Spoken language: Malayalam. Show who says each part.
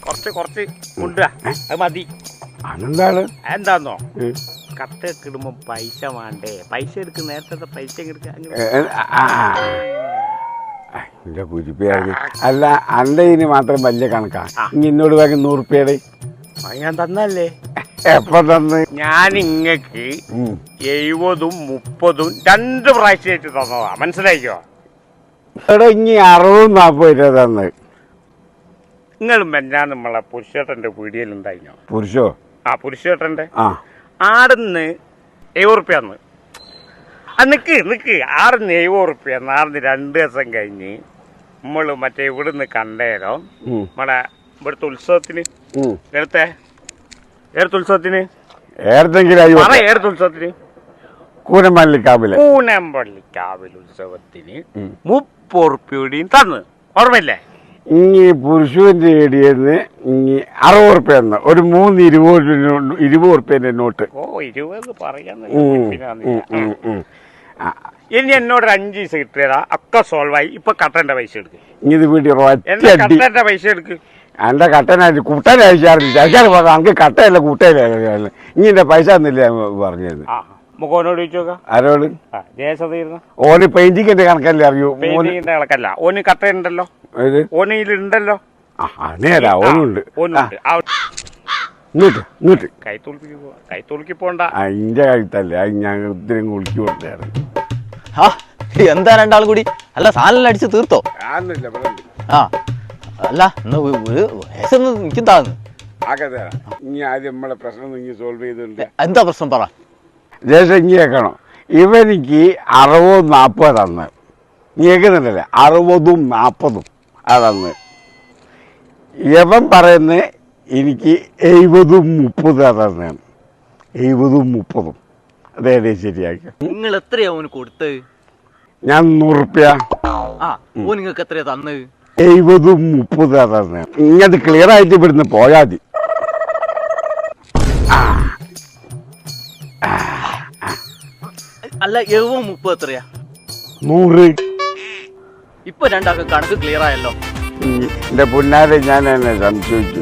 Speaker 1: കുറച്ച് കൊണ്ടുവാ, അത് മതി.
Speaker 2: അതെന്താണ്?
Speaker 1: എന്താന്നോ, കത്തൊക്കെ ഇടുമ്പോ പൈസ വേണ്ടേ? പൈസ എടുക്കും, നേരത്തെ പൈസ
Speaker 2: എന്റെ പുരിപ്പയാണ്. അല്ല അന്റെ ഇതിന് മാത്രം വലിയ കണക്കാ. ഇനി എന്നോട് വേഗം 100 റുപ്യയുടെ
Speaker 1: ഞാൻ തന്നല്ലേ?
Speaker 2: എപ്പ തന്ന്?
Speaker 1: ഞാൻ ഇങ്ങക്ക് 70ഉം 30ഉം 2 പ്രാവശ്യമായിട്ട് തന്നതാ, മനസ്സിലായിക്കോ?
Speaker 2: എടാ ഇനി 60ഉം 40 രൂപ തന്ന്.
Speaker 1: നിങ്ങളും ഞാൻ നമ്മളെ പുരുഷേട്ടന്റെ പീടികയിലുണ്ടായിനോ?
Speaker 2: പുരുഷോ?
Speaker 1: ആ പുരുഷേട്ടന്റെ ആടുന്ന് 70 റുപ്യ തന്ന്. നിക്ക് ആടുന്ന് 70 റുപ്യ. ആടുന്ന് 2 ദിവസം കഴിഞ്ഞ് നമ്മള് മറ്റേ ഇവിടുന്ന് കണ്ടേരോ, നമ്മളെ ഇവിടുത്തെ ഉത്സവത്തിന്, ഏർത്തുത്സവത്തിന് കൂനമ്പള്ളിക്കാവിൽ ഉത്സവത്തിന് 30 റുപ്യയും തന്ന്, ഓർമ്മയില്ലേ?
Speaker 2: ഇനി പുരുഷന്റെ ഏടിയെന്ന് ഇനി 60 റുപ്യ തന്ന ഒരു 20 റുപ്യന്റെ നോട്ട്.
Speaker 1: ഓ 20 പറയാന്ന്. ഇനി എന്നോട് 5 ദിവസം കിട്ടിയതാ, ഒക്കെ സോൾവായി. ഇപ്പൊ കട്ടന്റെ പൈസ എടുക്ക്.
Speaker 2: ഇത് വീട്ടിൽ
Speaker 1: കട്ടന്റെ പൈസ എടുക്ക്.
Speaker 2: എന്റെ കട്ടനായിട്ട് കുട്ടനായിച്ചാറില്ല. നമുക്ക് കട്ടയല്ല കൂട്ടയില്ല. ഇനി എന്റെ പൈസ ഒന്നില്ല പറഞ്ഞത്.
Speaker 1: മുഖോനോട് ചോദിച്ചോക്ക.
Speaker 2: ആരോട്? ഓന് പെയിന്റിങ്ങിന്റെ കണക്കല്ലേ അറിയൂ?
Speaker 1: പെയിന്റിങ്ങിന്റെ കണക്കല്ല, ഓന് കട്ടയുണ്ടല്ലോ, ഓനിലുണ്ടല്ലോ.
Speaker 2: നേരാ, ഓനുണ്ട്. ഇങ്ങോട്ട്
Speaker 1: കൈത്തോളിക്ക് പോണ്ട.
Speaker 2: അതിന്റെ കഴുത്തല്ലേ, അത് ഞാൻ ഒത്തിരി കുളിക്ക് കൊണ്ടായിരുന്നു.
Speaker 3: എന്താ രണ്ടാളും കൂടി? അല്ല സാധനം അടിച്ച് തീർത്തോ? ആ അല്ല എനിക്കും താന്ന്.
Speaker 2: ഇനി ആദ്യം നമ്മളെ പ്രശ്നം സോൾവ് ചെയ്തിട്ടുണ്ട്.
Speaker 3: എന്താ പ്രശ്നം പറ.
Speaker 2: ദേശം ഇനി കേൾക്കണം. ഇവനിക്ക് 60ഉം 40 തന്ന്. നീ കേൾക്കുന്നുണ്ടല്ലേ? 60ഉം 40ഉം അതന്ന്. ഇവൻ പറയുന്നത് എനിക്ക് 70ഉം 30 തന്നെയാണ്. 70ഉം 30ഉം അതേടെ ശരിയാക്കി.
Speaker 3: നിങ്ങൾ എത്രയാ ഓന് കൊടുത്തത്?
Speaker 2: ഞാൻ 100 റുപ്യ.
Speaker 3: ഓ നിങ്ങൾക്ക് എത്രയാ തന്നത്?
Speaker 2: 70ഉം 30 തന്നെ. ഇങ്ങത് ക്ലിയർ ആയിട്ട് ഇവിടുന്ന് പോയാ മതി.
Speaker 3: അല്ല 70ഉം 30 എത്രയാ?
Speaker 2: 100.
Speaker 3: ഇപ്പൊ രണ്ടാൾക്ക് കണക്ക് ക്ലിയർ ആയല്ലോ.
Speaker 2: എന്റെ പുന്നാരെ ഞാൻ എന്നെ സംശയിച്ചു.